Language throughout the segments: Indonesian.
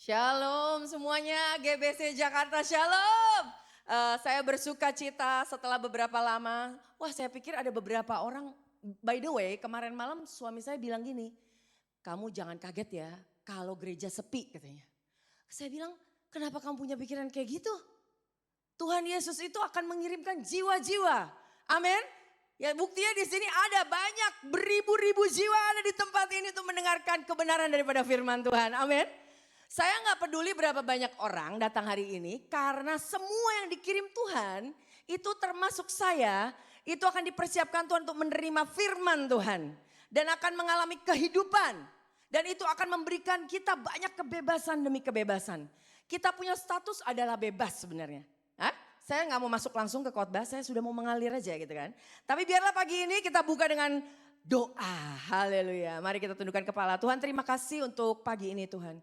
Shalom semuanya, GBC Jakarta Shalom. Saya bersuka cita setelah beberapa lama. Wah, saya pikir ada beberapa orang. By the way, kemarin malam suami saya bilang gini, kamu jangan kaget ya kalau gereja sepi katanya. Saya bilang, kenapa kamu punya pikiran kayak gitu? Tuhan Yesus itu akan mengirimkan jiwa-jiwa. Amin. Ya, buktinya di sini ada banyak beribu-ribu jiwa ada di tempat ini untuk mendengarkan kebenaran daripada firman Tuhan. Amin. Saya nggak peduli berapa banyak orang datang hari ini, karena semua yang dikirim Tuhan itu termasuk saya, itu akan dipersiapkan Tuhan untuk menerima firman Tuhan dan akan mengalami kehidupan, dan itu akan memberikan kita banyak kebebasan demi kebebasan. Kita punya status adalah bebas sebenarnya. Hah? Saya nggak mau masuk langsung ke khotbah, saya sudah mau mengalir aja gitu kan. Tapi biarlah pagi ini kita buka dengan doa. Haleluya. Mari kita tundukkan kepala. Tuhan, terima kasih untuk pagi ini Tuhan.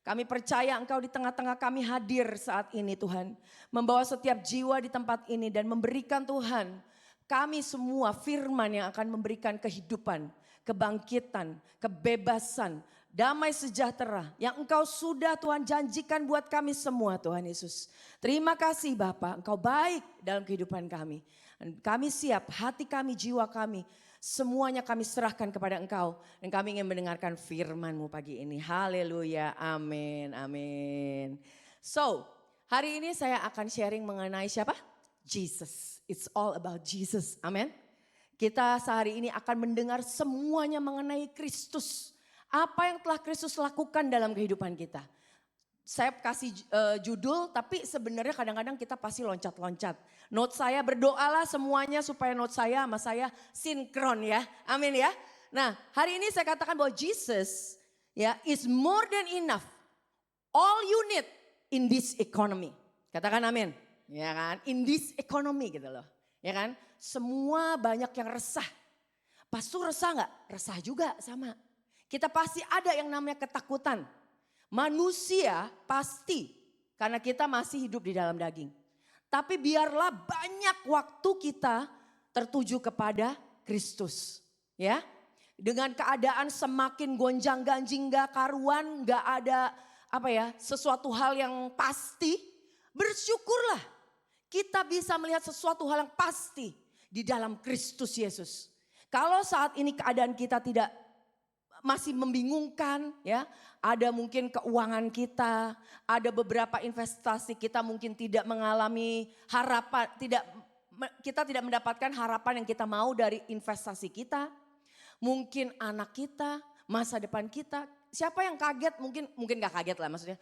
Kami percaya Engkau di tengah-tengah kami hadir saat ini Tuhan. Membawa setiap jiwa di tempat ini dan memberikan Tuhan kami semua firman yang akan memberikan kehidupan, kebangkitan, kebebasan, damai sejahtera yang Engkau sudah Tuhan janjikan buat kami semua Tuhan Yesus. Terima kasih Bapa, Engkau baik dalam kehidupan kami. Kami siap, hati kami, jiwa kami, semuanya kami serahkan kepada Engkau. Dan kami ingin mendengarkan firman-Mu pagi ini. Haleluya, amin, amin. So, hari ini saya akan sharing mengenai siapa? Jesus. It's all about Jesus, amin. Kita sehari ini akan mendengar semuanya mengenai Kristus. Apa yang telah Kristus lakukan dalam kehidupan kita. Saya kasih judul, tapi sebenarnya kadang-kadang kita pasti loncat-loncat. Note saya, berdoalah semuanya supaya note saya sama saya sinkron ya. Amin ya. Nah, hari ini saya katakan bahwa Jesus ya is more than enough. All you need in this economy. Katakan amin. Ya kan? In this economy gitu loh. Ya kan? Semua banyak yang resah. Pastor resah nggak? Resah juga sama. Kita pasti ada yang namanya ketakutan. Manusia pasti, karena kita masih hidup di dalam daging. Tapi biarlah banyak waktu kita tertuju kepada Kristus. Ya, dengan keadaan semakin gonjang-ganjing, gak karuan, gak ada sesuatu hal yang pasti. Bersyukurlah kita bisa melihat sesuatu hal yang pasti di dalam Kristus Yesus. Kalau saat ini keadaan kita tidak masih membingungkan ya, ada mungkin keuangan kita, ada beberapa investasi kita mungkin tidak mengalami harapan, kita tidak mendapatkan harapan yang kita mau dari investasi kita. Mungkin anak kita, masa depan kita, siapa yang kaget, mungkin gak kaget lah maksudnya.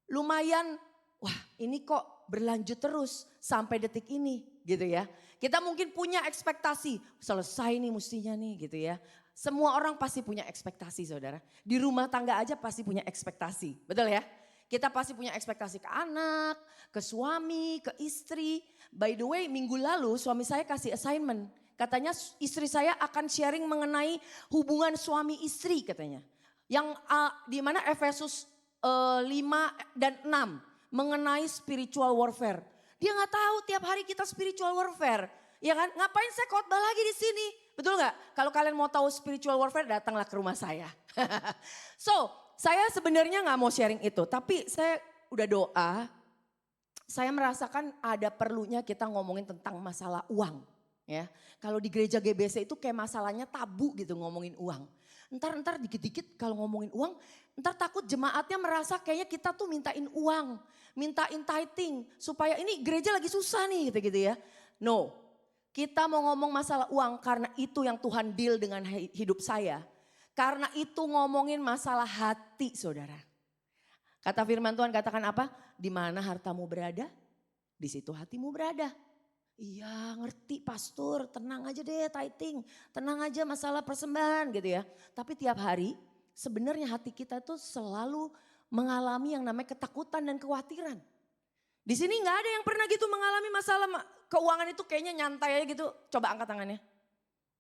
Lumayan, wah ini kok berlanjut terus sampai detik ini gitu ya. Kita mungkin punya ekspektasi, selesai nih mestinya nih gitu ya. Semua orang pasti punya ekspektasi saudara. Di rumah tangga aja pasti punya ekspektasi, betul ya? Kita pasti punya ekspektasi ke anak, ke suami, ke istri. By the way, minggu lalu suami saya kasih assignment. Katanya istri saya akan sharing mengenai hubungan suami istri katanya. Yang di mana Efesus 5 dan 6 mengenai spiritual warfare. Dia nggak tahu tiap hari kita spiritual warfare. Ya kan? Ngapain saya khotbah lagi di sini? Betul nggak? Kalau kalian mau tahu spiritual warfare, datanglah ke rumah saya. So, saya sebenarnya nggak mau sharing itu, tapi saya udah doa. Saya merasakan ada perlunya kita ngomongin tentang masalah uang. Ya, kalau di gereja GBC itu kayak masalahnya tabu gitu ngomongin uang. Ntar dikit-dikit kalau ngomongin uang, ntar takut jemaatnya merasa kayaknya kita tuh mintain uang, mintain tithing supaya ini gereja lagi susah nih gitu ya. No. Kita mau ngomong masalah uang karena itu yang Tuhan deal dengan hidup saya. Karena itu ngomongin masalah hati saudara. Kata firman Tuhan katakan apa? Di mana hartamu berada, di situ hatimu berada. Iya ngerti pastor, tenang aja deh tithing. Tenang aja masalah persembahan gitu ya. Tapi tiap hari sebenarnya hati kita tuh selalu mengalami yang namanya ketakutan dan kekhawatiran. Di sini nggak ada yang pernah gitu mengalami masalah keuangan itu kayaknya nyantai aja gitu. Coba angkat tangannya.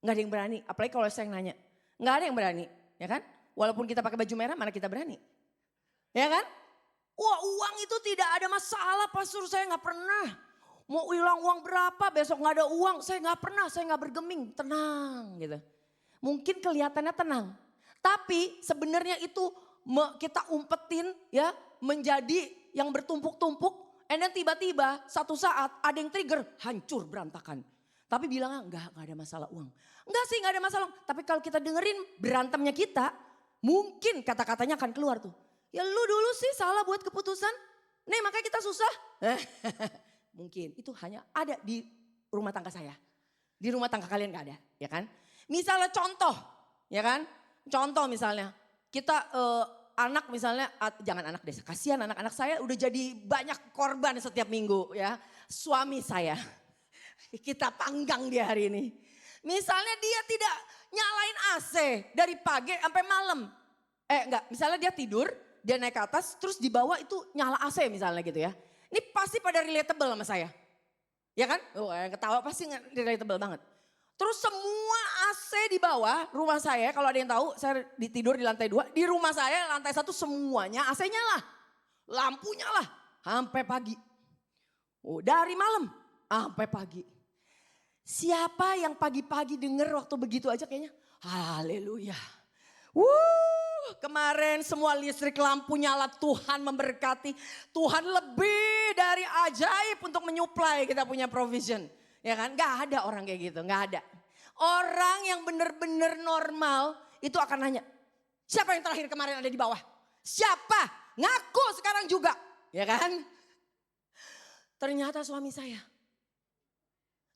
Nggak ada yang berani, apalagi kalau saya yang nanya. Nggak ada yang berani, ya kan? Walaupun kita pakai baju merah, mana kita berani? Ya kan? Wah uang itu tidak ada masalah, pastor saya nggak pernah. Mau hilang uang berapa, besok nggak ada uang, saya nggak pernah, saya nggak bergeming, tenang gitu. Mungkin kelihatannya tenang, tapi sebenarnya itu kita umpetin ya menjadi yang bertumpuk-tumpuk. And then tiba-tiba satu saat ada yang trigger, hancur berantakan. Tapi bilangnya enggak ada masalah uang. Enggak sih, enggak ada masalah uang. Tapi kalau kita dengerin berantemnya kita, mungkin kata-katanya akan keluar tuh. Ya lu dulu sih salah buat keputusan. Nih makanya kita susah. Mungkin itu hanya ada di rumah tangga saya. Di rumah tangga kalian gak ada, ya kan? Misalnya contoh, ya kan? Contoh misalnya, kita anak misalnya, jangan anak desa, kasihan anak-anak saya udah jadi banyak korban setiap minggu ya. Suami saya, kita panggang dia hari ini. Misalnya dia tidak nyalain AC dari pagi sampai malam. Enggak, misalnya dia tidur, dia naik ke atas terus di bawah itu nyala AC misalnya gitu ya. Ini pasti pada relatable sama saya. Ya kan? Yang ketawa pasti relatable banget. Terus semua AC di bawah rumah saya, kalau ada yang tahu saya tidur di lantai 2. Di rumah saya lantai 1 semuanya AC nyala. Lampu nyala sampai pagi. Dari malam sampai pagi. Siapa yang pagi-pagi denger waktu begitu aja kayaknya haleluya. Kemarin semua listrik lampu nyala, Tuhan memberkati. Tuhan lebih dari ajaib untuk menyuplai kita punya provision. Ya kan, gak ada orang kayak gitu, gak ada. Orang yang benar-benar normal itu akan nanya, siapa yang terakhir kemarin ada di bawah? Siapa? Ngaku sekarang juga, ya kan? Ternyata suami saya.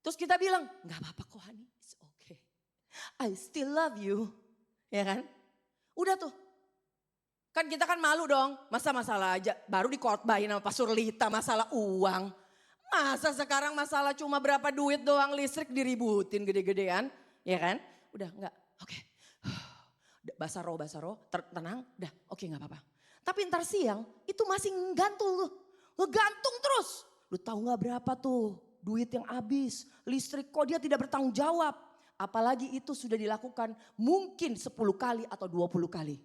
Terus kita bilang, gak apa-apa kok honey, it's okay. I still love you, ya kan? Udah tuh. Kan kita kan malu dong, masa masalah aja baru dikhotbahin sama Pastor Lita masalah uang. Masa sekarang masalah cuma berapa duit doang listrik diributin gede-gedean, ya kan? Udah enggak, oke. Basah roh, tenang, udah oke enggak apa-apa. Tapi ntar siang itu masih ngegantung tuh, ngegantung terus. Lu tahu nggak berapa tuh duit yang habis, listrik kok dia tidak bertanggung jawab. Apalagi itu sudah dilakukan mungkin 10 kali atau 20 kali.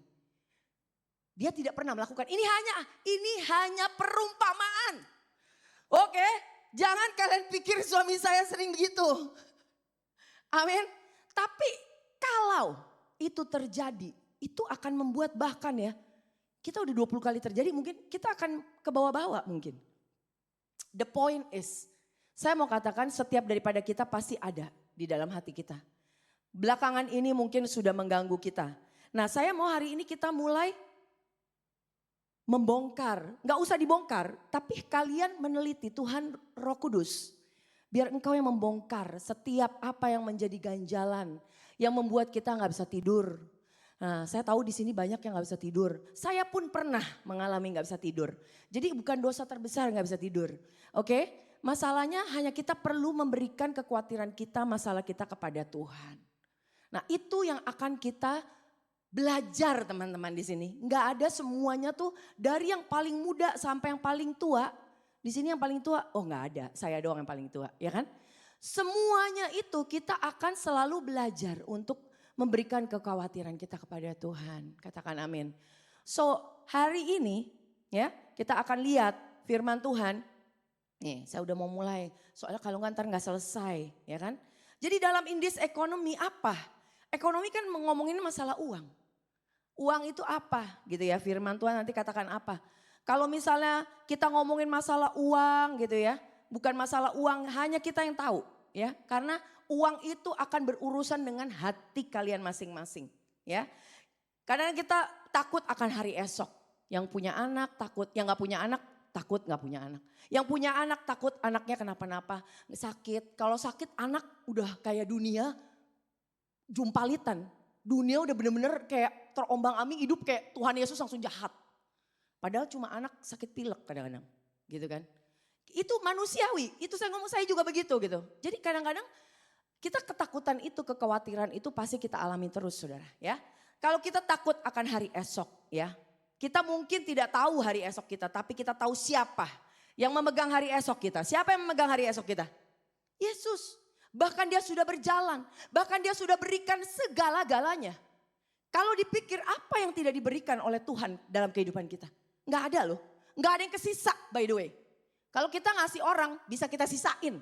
Dia tidak pernah melakukan. Ini hanya perumpamaan. Oke, jangan kalian pikir suami saya sering begitu. Amin. Tapi kalau itu terjadi, itu akan membuat bahkan ya, kita udah 20 kali terjadi mungkin kita akan ke bawah-bawah mungkin. The point is, saya mau katakan setiap daripada kita pasti ada di dalam hati kita. Belakangan ini mungkin sudah mengganggu kita. Nah saya mau hari ini kita mulai membongkar, gak usah dibongkar, tapi kalian meneliti Tuhan Roh Kudus. Biar engkau yang membongkar setiap apa yang menjadi ganjalan, yang membuat kita gak bisa tidur. Nah saya tahu di sini banyak yang gak bisa tidur. Saya pun pernah mengalami gak bisa tidur. Jadi bukan dosa terbesar gak bisa tidur. Oke, masalahnya hanya kita perlu memberikan kekhawatiran kita, masalah kita kepada Tuhan. Nah itu yang akan kita belajar teman-teman di sini. Nggak ada semuanya tuh dari yang paling muda sampai yang paling tua. Di sini yang paling tua, oh nggak ada, saya doang yang paling tua, ya kan? Semuanya itu kita akan selalu belajar untuk memberikan kekhawatiran kita kepada Tuhan. Katakan amin. So hari ini ya kita akan lihat firman Tuhan. Nih saya udah mau mulai, soalnya kalau ntar nggak selesai, ya kan? Jadi dalam indeks ekonomi apa? Ekonomi kan ngomongin masalah uang. Uang itu apa gitu ya, firman Tuhan nanti katakan apa. Kalau misalnya kita ngomongin masalah uang gitu ya, bukan masalah uang hanya kita yang tahu ya. Karena uang itu akan berurusan dengan hati kalian masing-masing ya. Kadang kita takut akan hari esok. Yang punya anak takut, yang gak punya anak takut gak punya anak. Yang punya anak takut anaknya kenapa-napa, sakit. Kalau sakit anak udah kayak dunia jumpalitan. Dunia udah bener-bener kayak terombang-ambing, hidup kayak Tuhan Yesus langsung jahat. Padahal cuma anak sakit pilek kadang-kadang gitu kan. Itu manusiawi, itu saya ngomong saya juga begitu gitu. Jadi kadang-kadang kita ketakutan itu, kekhawatiran itu pasti kita alami terus saudara ya. Kalau kita takut akan hari esok ya. Kita mungkin tidak tahu hari esok kita, tapi kita tahu siapa yang memegang hari esok kita. Siapa yang memegang hari esok kita? Yesus. Bahkan dia sudah berjalan, bahkan dia sudah berikan segala-galanya. Kalau dipikir apa yang tidak diberikan oleh Tuhan dalam kehidupan kita? Nggak ada loh, nggak ada yang kesisa by the way. Kalau kita ngasih orang bisa kita sisain.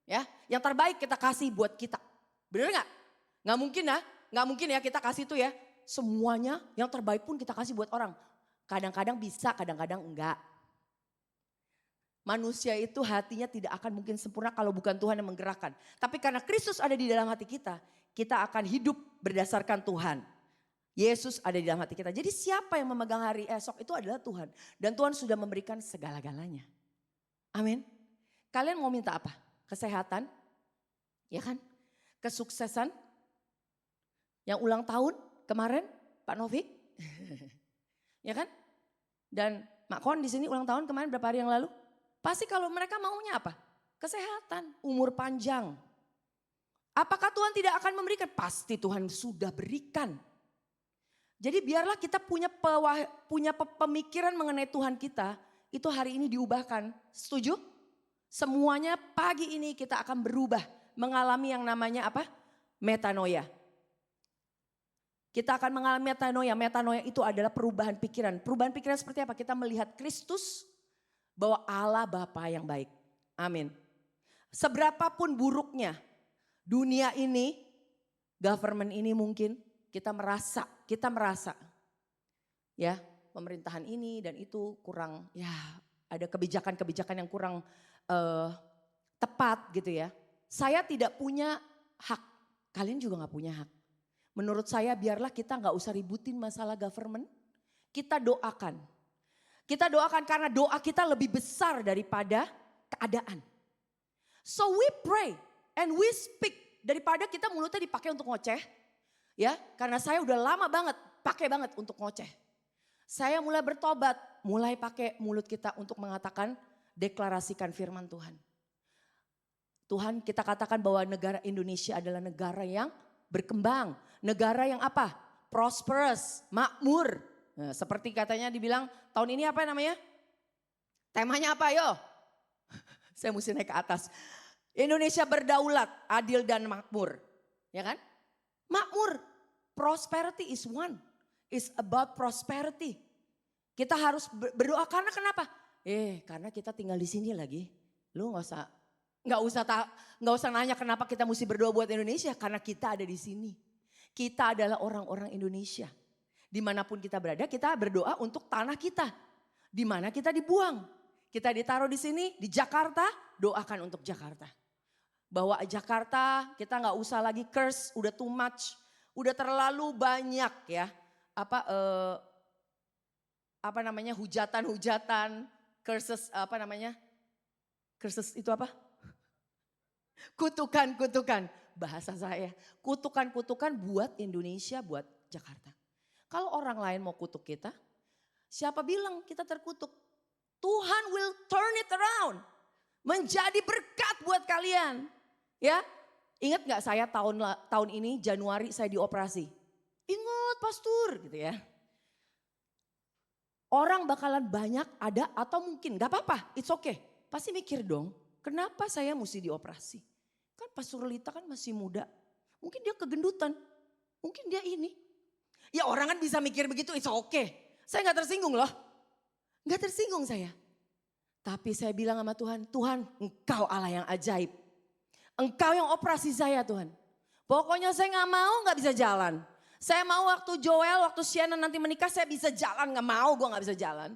Ya, yang terbaik kita kasih buat kita. Bener nggak? Nggak mungkin ya kita kasih itu ya. semuanya yang terbaik pun kita kasih buat orang. Kadang-kadang bisa, kadang-kadang enggak. Manusia itu hatinya tidak akan mungkin sempurna kalau bukan Tuhan yang menggerakkan. Tapi karena Kristus ada di dalam hati kita, kita akan hidup berdasarkan Tuhan. Yesus ada di dalam hati kita. Jadi siapa yang memegang hari esok itu adalah Tuhan. Dan Tuhan sudah memberikan segala-galanya. Amin. Kalian mau minta apa? Kesehatan? Ya kan? Kesuksesan? Yang ulang tahun kemarin Pak Novik? Ya kan? Dan Mak Kon di sini ulang tahun kemarin berapa hari yang lalu? Pasti kalau mereka maunya apa? Kesehatan, umur panjang. Apakah Tuhan tidak akan memberikan? Pasti Tuhan sudah berikan. Jadi biarlah kita punya pemikiran mengenai Tuhan kita. Itu hari ini diubahkan. Setuju? Semuanya pagi ini kita akan berubah. Mengalami yang namanya apa? Metanoia. Kita akan mengalami metanoia. Metanoia itu adalah perubahan pikiran. Perubahan pikiran seperti apa? Kita melihat Kristus bahwa Allah Bapa yang baik. Amin. Seberapapun buruknya dunia ini, government ini mungkin kita merasa ya pemerintahan ini dan itu kurang, ya ada kebijakan-kebijakan yang kurang tepat gitu ya. Saya tidak punya hak, kalian juga gak punya hak. Menurut saya biarlah kita gak usah ributin masalah government, kita doakan. Kita doakan karena doa kita lebih besar daripada keadaan. So we pray and we speak, daripada kita mulutnya dipakai untuk ngoceh. Ya, karena saya udah lama banget, pakai banget untuk ngoceh. Saya mulai bertobat, mulai pakai mulut kita untuk mengatakan, deklarasikan firman Tuhan. Tuhan, kita katakan bahwa negara Indonesia adalah negara yang berkembang. Negara yang apa? Prosperous, makmur. Nah, seperti katanya dibilang, tahun ini apa namanya? Temanya apa yo? Saya mesti naik ke atas. Indonesia berdaulat, adil dan makmur. Ya kan? Makmur, prosperity is one, is about prosperity. Kita harus berdoa karena kenapa? Karena kita tinggal di sini lagi. Lu nggak usah nanya kenapa kita mesti berdoa buat Indonesia, karena kita ada di sini. Kita adalah orang-orang Indonesia. Dimanapun kita berada, kita berdoa untuk tanah kita. Di mana kita dibuang. Kita ditaruh di sini, di Jakarta, doakan untuk Jakarta. Bahwa Jakarta kita nggak usah lagi curse, udah too much, udah terlalu banyak ya. Apa namanya hujatan, curses curses itu apa? Kutukan, bahasa saya. Kutukan buat Indonesia, buat Jakarta. Kalau orang lain mau kutuk kita, siapa bilang kita terkutuk? Tuhan will turn it around. Menjadi berkat buat kalian. Ya, ingat gak saya tahun ini Januari saya dioperasi? Ingat pastor gitu ya. Orang bakalan banyak ada atau mungkin gak apa-apa, it's okay. Pasti mikir dong, kenapa saya mesti dioperasi? Kan Pastor Lita kan masih muda, mungkin dia kegendutan, mungkin dia ini. Ya orang kan bisa mikir begitu, it's okay. Saya gak tersinggung loh, gak tersinggung saya. Tapi saya bilang sama Tuhan, Tuhan Engkau Allah yang ajaib. Engkau yang operasi saya Tuhan. Pokoknya saya gak mau gak bisa jalan. Saya mau waktu Joel, waktu Shannon nanti menikah saya bisa jalan. Gak mau gue gak bisa jalan.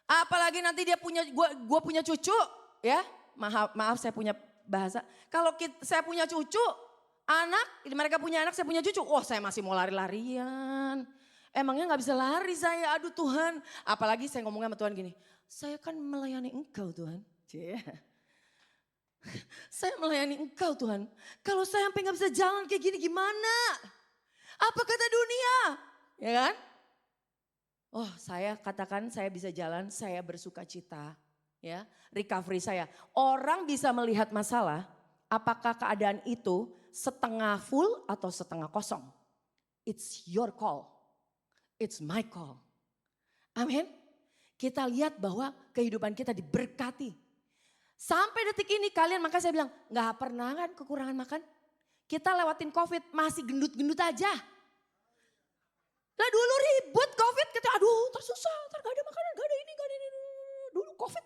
Apalagi nanti dia punya, gue punya cucu ya. Maaf saya punya bahasa. Kalau saya punya cucu, anak, mereka punya anak saya punya cucu. Oh saya masih mau lari-larian. Emangnya gak bisa lari saya, aduh Tuhan. Apalagi saya ngomongnya sama Tuhan gini. Saya kan melayani Engkau Tuhan. Saya melayani Engkau Tuhan. Kalau saya sampai gak bisa jalan kayak gini gimana? Apa kata dunia? Ya kan? Oh saya katakan saya bisa jalan, saya bersuka cita. Ya, recovery saya. Orang bisa melihat masalah, apakah keadaan itu setengah full atau setengah kosong. It's your call. It's my call. Amin. Kita lihat bahwa kehidupan kita diberkati. Sampai detik ini kalian, maka saya bilang gak pernah kan kekurangan makan. Kita lewatin COVID masih gendut-gendut aja. Lah dulu ribut COVID, kita aduh tersusah, gak ada makanan, gak ada ini, gak ada ini. Dulu COVID,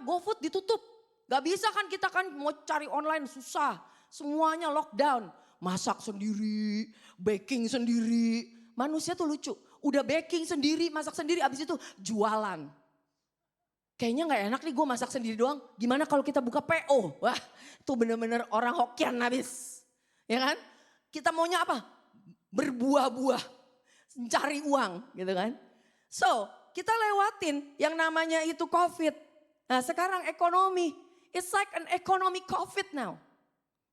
GoFood ditutup. Gak bisa kan kita kan mau cari online susah. Semuanya lockdown, masak sendiri, baking sendiri. Manusia tuh lucu. Udah baking sendiri, masak sendiri, abis itu jualan. Kayaknya gak enak nih gue masak sendiri doang. Gimana kalau kita buka PO? Wah itu bener-bener orang hokian habis. Ya kan? Kita maunya apa? Berbuah-buah. Mencari uang gitu kan. So kita lewatin yang namanya itu COVID. Nah sekarang ekonomi. It's like an economic COVID now.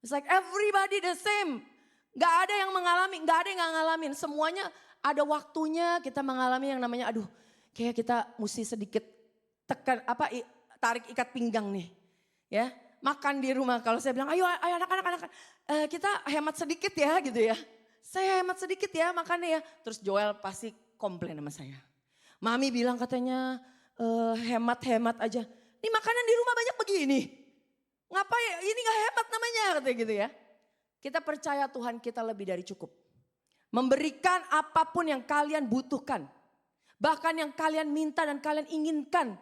It's like everybody the same. Gak ada yang mengalami, gak ada yang gak ngalamin. Semuanya ada waktunya kita mengalami yang namanya aduh kayak kita mesti sedikit tekan tarik ikat pinggang nih. Ya, makan di rumah kalau saya bilang ayo anak-anak kita hemat sedikit ya gitu ya. Saya hemat sedikit ya makannya ya. Terus Joel pasti komplain sama saya. Mami bilang katanya hemat-hemat aja. Ini makanan di rumah banyak begini. Ngapain ini gak hemat namanya katanya gitu ya. Kita percaya Tuhan kita lebih dari cukup. Memberikan apapun yang kalian butuhkan. Bahkan yang kalian minta dan kalian inginkan.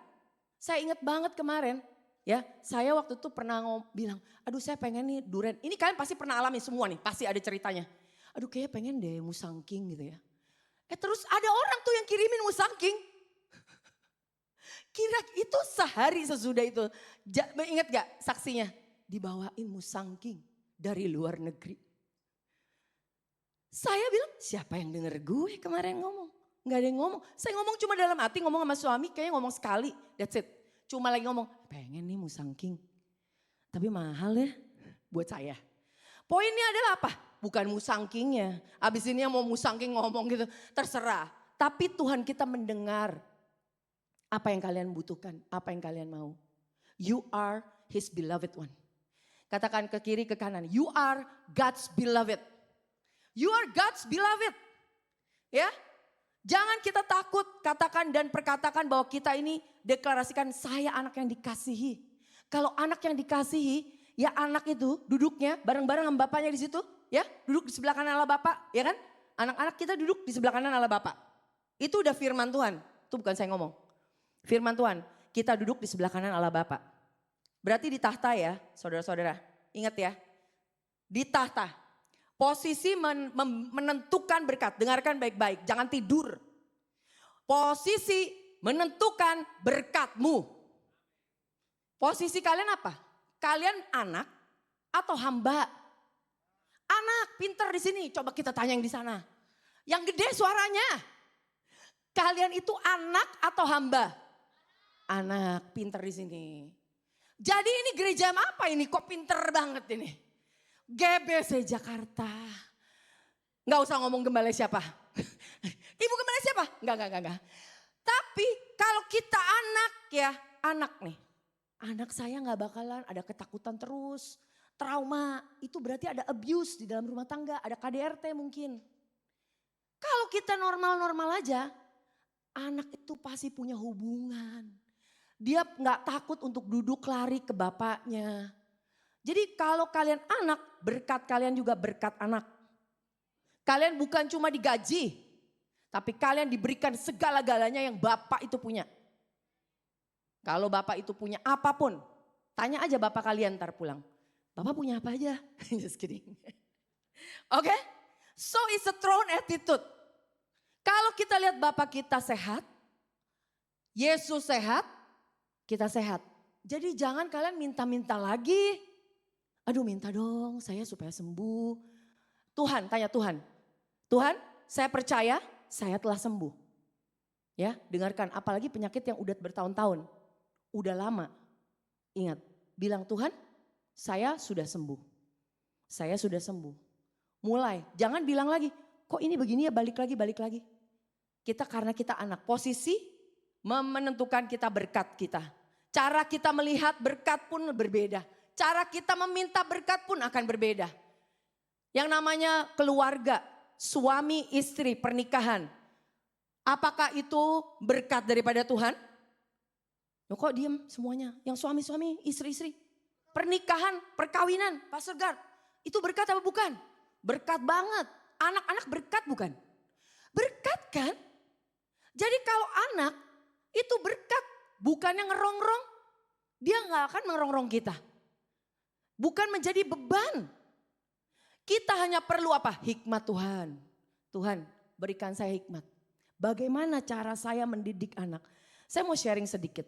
Saya ingat banget kemarin. Ya, saya waktu itu pernah bilang, aduh saya pengen nih durian. Ini kalian pasti pernah alami semua nih, pasti ada ceritanya. Aduh kayaknya pengen deh musangking gitu ya. Terus ada orang tuh yang kirimin musangking. Kira itu sehari sesudah itu. Ingat gak saksinya? Dibawain musangking dari luar negeri. Saya bilang siapa yang denger gue kemarin ngomong. Gak ada yang ngomong. Saya ngomong cuma dalam hati ngomong sama suami kayaknya ngomong sekali. That's it. Cuma lagi ngomong pengen nih musangking. Tapi mahal ya buat saya. Poinnya adalah apa? Bukan musangkingnya. Abis ini yang mau musangking ngomong gitu terserah. Tapi Tuhan kita mendengar apa yang kalian butuhkan. Apa yang kalian mau. You are his beloved one. Katakan ke kiri ke kanan. You are God's beloved. You are God's beloved. Ya. Jangan kita takut katakan dan perkatakan bahwa kita ini deklarasikan saya anak yang dikasihi. Kalau anak yang dikasihi, ya anak itu duduknya bareng-bareng sama bapaknya di situ. Ya, duduk di sebelah kanan Allah Bapak, ya kan? Anak-anak kita duduk di sebelah kanan Allah Bapak. Itu udah firman Tuhan. Itu bukan saya ngomong. Firman Tuhan, kita duduk di sebelah kanan Allah Bapak. Berarti di tahta ya, saudara-saudara. Ingat ya, di tahta. Posisi menentukan berkat. Dengarkan baik-baik, jangan tidur. Posisi menentukan berkatmu. Posisi kalian apa? Kalian anak atau hamba? Anak, pinter di sini. Coba kita tanya yang di sana. Yang gede suaranya. Kalian itu anak atau hamba? Anak, pinter di sini. Jadi ini gereja apa ini? Kok pinter banget ini? GBC Jakarta. Nggak usah ngomong gembala siapa. Ibu gembala siapa? Enggak. Tapi kalau kita anak ya, anak nih. Anak saya nggak bakalan ada ketakutan terus. Trauma, itu berarti ada abuse di dalam rumah tangga. Ada KDRT mungkin. Kalau kita normal-normal aja, anak itu pasti punya hubungan. Dia nggak takut untuk duduk lari ke bapaknya. Jadi kalau kalian anak, berkat kalian juga berkat anak. Kalian bukan cuma digaji, tapi kalian diberikan segala-galanya yang bapak itu punya. Kalau bapak itu punya apapun, tanya aja bapak kalian ntar pulang. Bapak punya apa aja? Just kidding. Oke? So it's a throne attitude. Kalau kita lihat bapak kita sehat, Yesus sehat, kita sehat. Jadi jangan kalian minta-minta lagi. Aduh minta dong saya supaya sembuh. Tuhan, tanya Tuhan. Tuhan saya percaya saya telah sembuh. Ya dengarkan apalagi penyakit yang udah bertahun-tahun. Udah lama. Ingat bilang Tuhan saya sudah sembuh. Saya sudah sembuh. Mulai jangan bilang lagi kok ini begini ya balik lagi. Kita karena kita anak posisi menentukan kita berkat kita. Cara kita melihat berkat pun berbeda. Cara kita meminta berkat pun akan berbeda. Yang namanya keluarga, suami, istri, pernikahan. Apakah itu berkat daripada Tuhan? Loh kok diem semuanya? Yang suami-suami, istri-istri. Pernikahan, perkawinan, Pastor Gard. Itu berkat apa bukan? Berkat banget. Anak-anak berkat bukan? Berkat kan? Jadi kalau anak itu berkat. Bukannya ngerongrong. Dia gak akan mengerongrong kita. Bukan menjadi beban. Kita hanya perlu apa? Hikmat Tuhan. Tuhan berikan saya hikmat. Bagaimana cara saya mendidik anak? Saya mau sharing sedikit.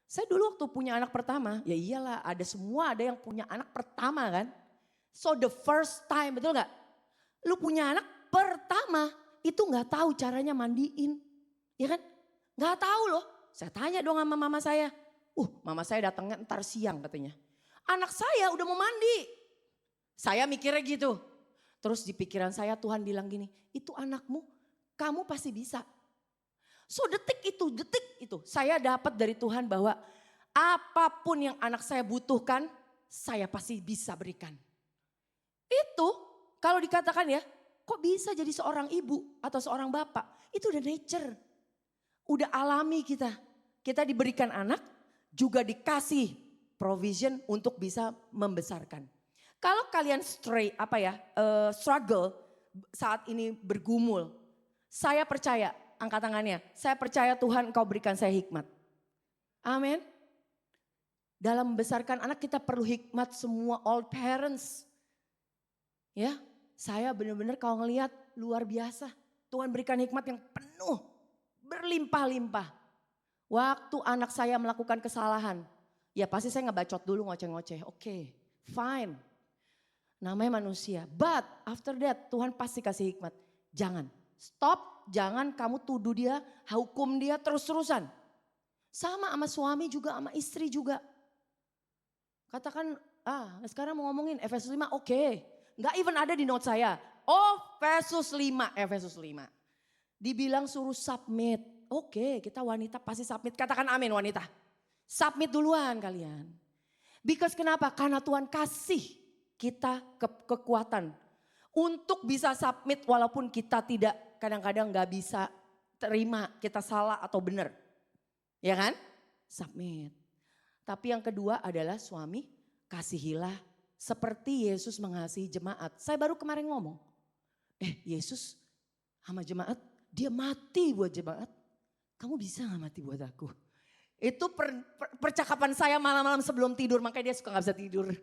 Saya dulu waktu punya anak pertama, ya iyalah ada yang punya anak pertama kan. So the first time, betul gak? Lu punya anak pertama, itu gak tahu caranya mandiin. Ya kan? Gak tahu loh. Saya tanya dong sama mama saya. Mama saya datangnya ntar siang katanya. Anak saya udah mau mandi. Saya mikirnya gitu. Terus di pikiran saya Tuhan bilang gini, itu anakmu, kamu pasti bisa. So detik itu saya dapat dari Tuhan bahwa apapun yang anak saya butuhkan, saya pasti bisa berikan. Itu kalau dikatakan ya, kok bisa jadi seorang ibu atau seorang bapak, itu udah nature. Udah alami kita. Kita diberikan anak, juga dikasih provision untuk bisa membesarkan. Kalau kalian struggle saat ini bergumul, saya percaya, angkat tangannya, saya percaya Tuhan engkau berikan saya hikmat. Amin. Dalam membesarkan anak kita perlu hikmat semua, all parents. Ya, saya benar-benar kalau ngelihat luar biasa. Tuhan berikan hikmat yang penuh, berlimpah-limpah. Waktu anak saya melakukan kesalahan, ya pasti saya ngebacot dulu ngoceh-ngoceh. Oke, fine. Namanya manusia. But after that Tuhan pasti kasih hikmat. Jangan, stop, jangan kamu tuduh dia, hukum dia terus-terusan. Sama suami juga, sama istri juga. Katakan, sekarang mau ngomongin Efesus 5, oke. Nggak even ada di note saya. Efesus 5. Dibilang suruh submit. Oke, kita wanita pasti submit. Katakan amin wanita. Submit duluan kalian. Because kenapa? Karena Tuhan kasih kita kekuatan untuk bisa submit walaupun kita tidak kadang-kadang gak bisa terima kita salah atau benar. Ya kan? Submit. Tapi yang kedua adalah suami kasihilah seperti Yesus mengasihi jemaat. Saya baru kemarin ngomong. Yesus sama jemaat dia mati buat jemaat. Kamu bisa gak mati buat aku? Itu percakapan saya malam-malam sebelum tidur makanya dia suka gak bisa tidur.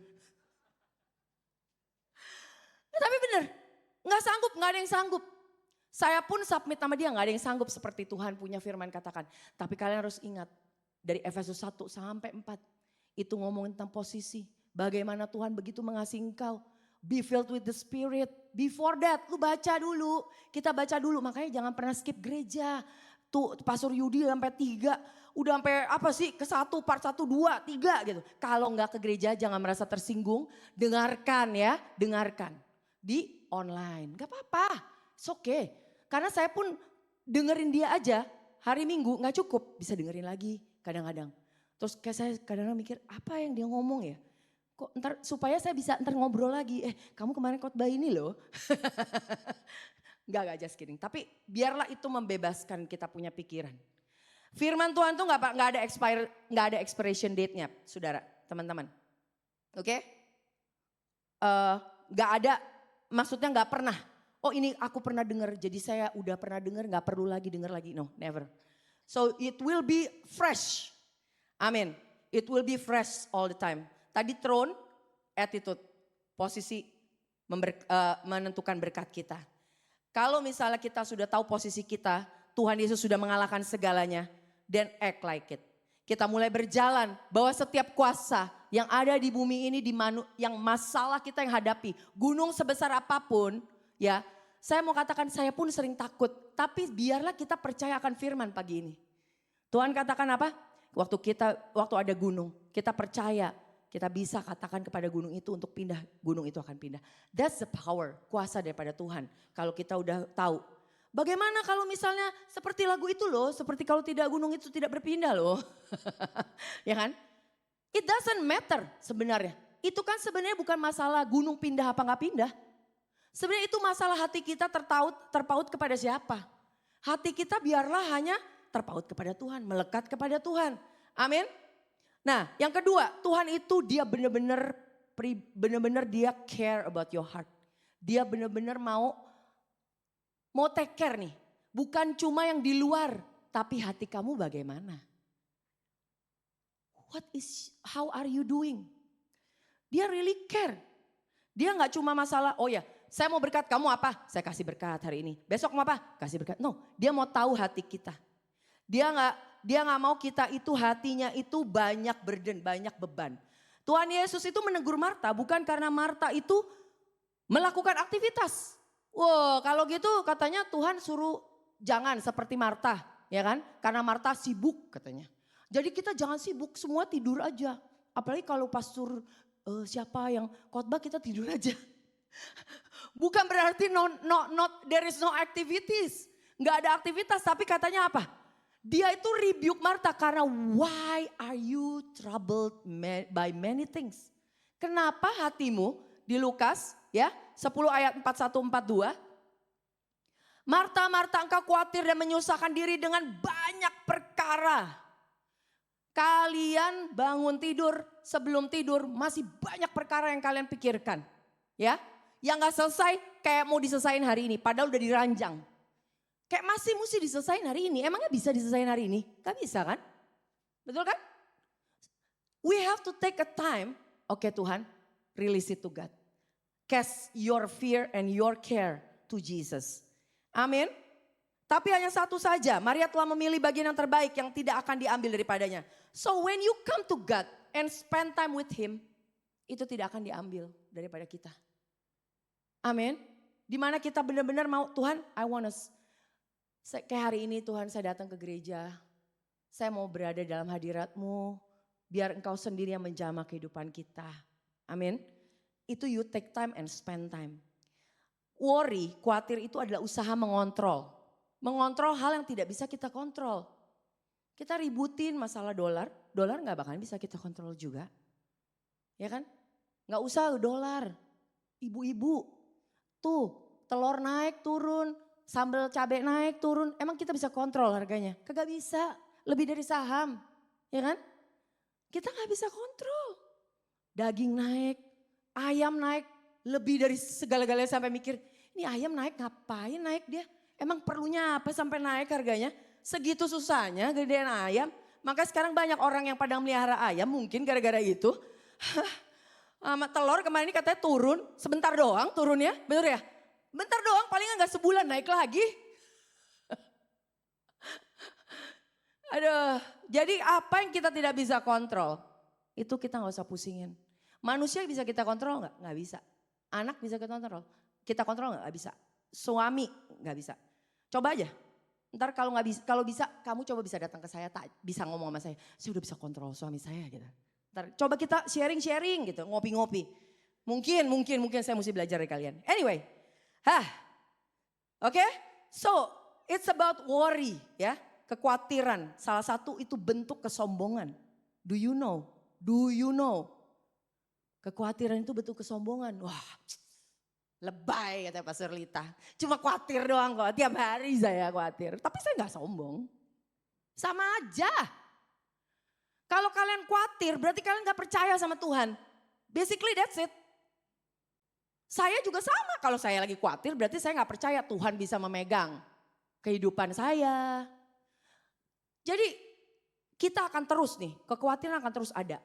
Tapi benar, gak ada yang sanggup. Saya pun submit sama dia, gak ada yang sanggup seperti Tuhan punya firman katakan. Tapi kalian harus ingat, dari Efesus 1 sampai 4, itu ngomongin tentang posisi. Bagaimana Tuhan begitu mengasihi engkau. Be filled with the Spirit. Before that, lu baca dulu. Kita baca dulu, makanya jangan pernah skip gereja. Tuh Pastor Yudi sampai 3, udah sampai ke 1, part 1, 2, 3 gitu. Kalau gak ke gereja jangan merasa tersinggung, dengarkan ya, dengarkan. Di online, gak apa-apa, it's okay. Karena saya pun dengerin dia aja, hari Minggu gak cukup, bisa dengerin lagi kadang-kadang. Terus kayak saya kadang-kadang mikir, apa yang dia ngomong ya? Kok ntar supaya saya bisa ntar ngobrol lagi, kamu kemarin khotbah ini loh. Gak just kidding, tapi biarlah itu membebaskan kita punya pikiran. Firman Tuhan tuh gak ada expiration date-nya, saudara, teman-teman. Oke? Gak ada. Maksudnya gak pernah, ini aku pernah dengar jadi saya udah pernah dengar gak perlu lagi dengar lagi, no never. So it will be fresh, amin. It will be fresh all the time. Tadi throne, attitude, posisi menentukan berkat kita. Kalau misalnya kita sudah tahu posisi kita, Tuhan Yesus sudah mengalahkan segalanya, then act like it. Kita mulai berjalan bahwa setiap kuasa yang ada di bumi ini, yang masalah kita yang hadapi, gunung sebesar apapun, ya, saya mau katakan saya pun sering takut, tapi biarlah kita percaya akan firman pagi ini. Tuhan katakan apa? Waktu ada gunung, kita percaya, kita bisa katakan kepada gunung itu untuk pindah, gunung itu akan pindah. That's the power, kuasa daripada Tuhan. Kalau kita udah tahu. Bagaimana kalau misalnya seperti lagu itu loh, seperti kalau tidak gunung itu tidak berpindah loh. Ya kan? It doesn't matter sebenarnya. Itu kan sebenarnya bukan masalah gunung pindah apa gak pindah. Sebenarnya itu masalah hati kita terpaut kepada siapa. Hati kita biarlah hanya terpaut kepada Tuhan, melekat kepada Tuhan. Amin. Nah yang kedua, Tuhan itu dia benar-benar dia care about your heart. Dia benar-benar mau take care nih. Bukan cuma yang di luar, tapi hati kamu bagaimana? How are you doing? Dia really care. Dia gak cuma masalah, saya mau berkat, kamu apa? Saya kasih berkat hari ini. Besok mau apa? Kasih berkat. No, dia mau tahu hati kita. Dia nggak mau kita itu hatinya itu banyak burden, banyak beban. Tuhan Yesus itu menegur Marta bukan karena Marta itu melakukan aktivitas. Wow, kalau gitu katanya Tuhan suruh jangan seperti Marta, ya kan? Karena Marta sibuk katanya. Jadi kita jangan sibuk, semua tidur aja. Apalagi kalau pastor siapa yang khotbah kita tidur aja. Bukan berarti there is no activities. Nggak ada aktivitas, tapi katanya apa? Dia itu rebuke Marta karena why are you troubled by many things? Kenapa hatimu di Lukas ya 10 ayat 41-42. Marta, Marta engkau khawatir dan menyusahkan diri dengan banyak perkara. Kalian bangun tidur, sebelum tidur masih banyak perkara yang kalian pikirkan. Ya, yang gak selesai kayak mau diselesain hari ini padahal udah diranjang. Kayak masih mesti diselesain hari ini. Emangnya bisa diselesain hari ini? Gak bisa kan? Betul kan? We have to take a time. Oke Tuhan, release it to God. Cast your fear and your care to Jesus. Amin. Tapi hanya satu saja, Maria telah memilih bagian yang terbaik yang tidak akan diambil daripadanya. So when you come to God and spend time with Him, itu tidak akan diambil daripada kita. Amin. Dimana kita benar-benar mau, Tuhan I want to, kayak hari ini Tuhan saya datang ke gereja, saya mau berada dalam hadirat-Mu, biar Engkau sendiri yang menjamah kehidupan kita. Amin. Itu you take time and spend time. Worry, khawatir itu adalah usaha mengontrol. Mengontrol hal yang tidak bisa kita kontrol. Kita ributin masalah dolar gak bakalan bisa kita kontrol juga. Ya kan? Gak usah dolar. Ibu-ibu, tuh telur naik turun, sambal cabai naik turun. Emang kita bisa kontrol harganya? Kagak bisa, lebih dari saham. Ya kan? Kita gak bisa kontrol. Daging naik, ayam naik, lebih dari segala-galanya sampai mikir, ini ayam naik ngapain naik dia? Emang perlunya apa sampai naik harganya? Segitu susahnya gedean ayam. Maka sekarang banyak orang yang pada melihara ayam mungkin gara-gara itu. Telur kemarin ini katanya turun, sebentar doang turunnya, bener ya? Bentar doang paling enggak sebulan naik lagi. Aduh, jadi apa yang kita tidak bisa kontrol, itu kita gak usah pusingin. Manusia bisa kita kontrol gak? Gak bisa. Anak bisa kita kontrol? Kita kontrol gak? Gak bisa. Suami gak bisa. Coba aja. Ntar kalau bisa kamu coba bisa datang ke saya, tak bisa ngomong sama saya udah bisa kontrol suami saya gitu. Ntar coba kita sharing gitu, ngopi-ngopi. Mungkin saya mesti belajar dari kalian. Anyway, oke? So it's about worry ya, kekhawatiran. Salah satu itu bentuk kesombongan. Do you know? Kekhawatiran itu bentuk kesombongan. Wah, lebay kata Pastor Lita. Cuma khawatir doang kok, tiap hari saya khawatir. Tapi saya gak sombong. Sama aja. Kalau kalian khawatir berarti kalian gak percaya sama Tuhan. Basically that's it. Saya juga sama, kalau saya lagi khawatir berarti saya gak percaya Tuhan bisa memegang kehidupan saya. Jadi kita akan terus nih, kekhawatiran akan terus ada.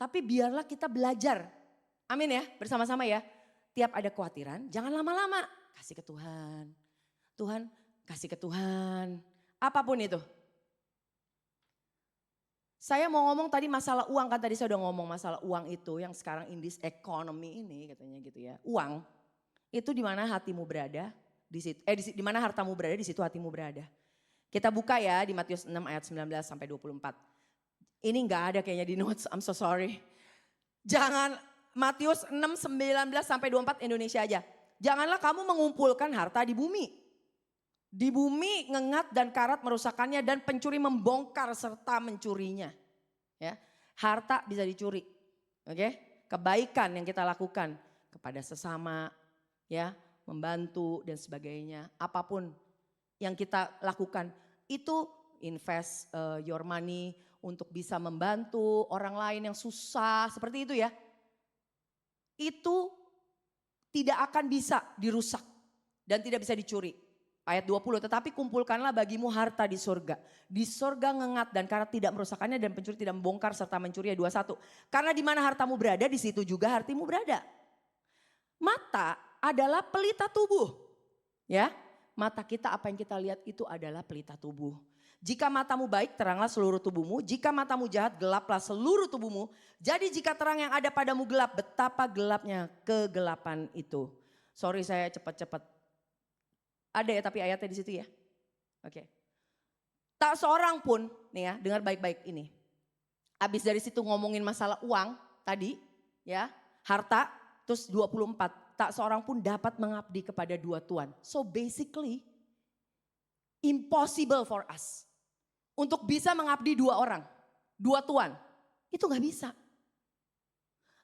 Tapi biarlah kita belajar. Amin ya, bersama-sama ya. Tiap ada kekhawatiran, jangan lama-lama. Kasih ke Tuhan. Tuhan, kasih ke Tuhan. Apapun itu. Saya mau ngomong tadi masalah uang, kan tadi saya udah ngomong masalah uang itu. Yang sekarang in this economy ini katanya gitu ya. Uang, itu di mana hatimu berada, di mana hartamu berada, di situ hatimu berada. Kita buka ya di Matius 6 ayat 19 sampai 24. Ini gak ada kayaknya di notes, I'm so sorry. Jangan, Matius 6, 19 sampai 24 Indonesia aja. Janganlah kamu mengumpulkan harta di bumi. Di bumi ngengat dan karat merusakkannya dan pencuri membongkar serta mencurinya. Ya, harta bisa dicuri. Oke? Kebaikan yang kita lakukan kepada sesama, ya, membantu dan sebagainya. Apapun yang kita lakukan itu invest your money untuk bisa membantu orang lain yang susah seperti itu ya. Itu tidak akan bisa dirusak dan tidak bisa dicuri. Ayat 20, tetapi kumpulkanlah bagimu harta di surga. Di surga ngengat dan karat tidak merusakkannya dan pencuri tidak membongkar serta mencuri. 21, karena di mana hartamu berada di situ juga hatimu berada. Mata adalah pelita tubuh. Ya, mata kita apa yang kita lihat itu adalah pelita tubuh. Jika matamu baik, teranglah seluruh tubuhmu. Jika matamu jahat, gelaplah seluruh tubuhmu. Jadi jika terang yang ada padamu gelap, betapa gelapnya kegelapan itu. Sorry saya cepat-cepat. Ada ya tapi ayatnya di situ ya. Oke. Tak seorang pun, nih ya, dengar baik-baik ini. Habis dari situ ngomongin masalah uang tadi, ya, harta, terus 24. Tak seorang pun dapat mengabdi kepada dua tuan. So basically, impossible for us. Untuk bisa mengabdi dua orang, dua tuan. Itu gak bisa.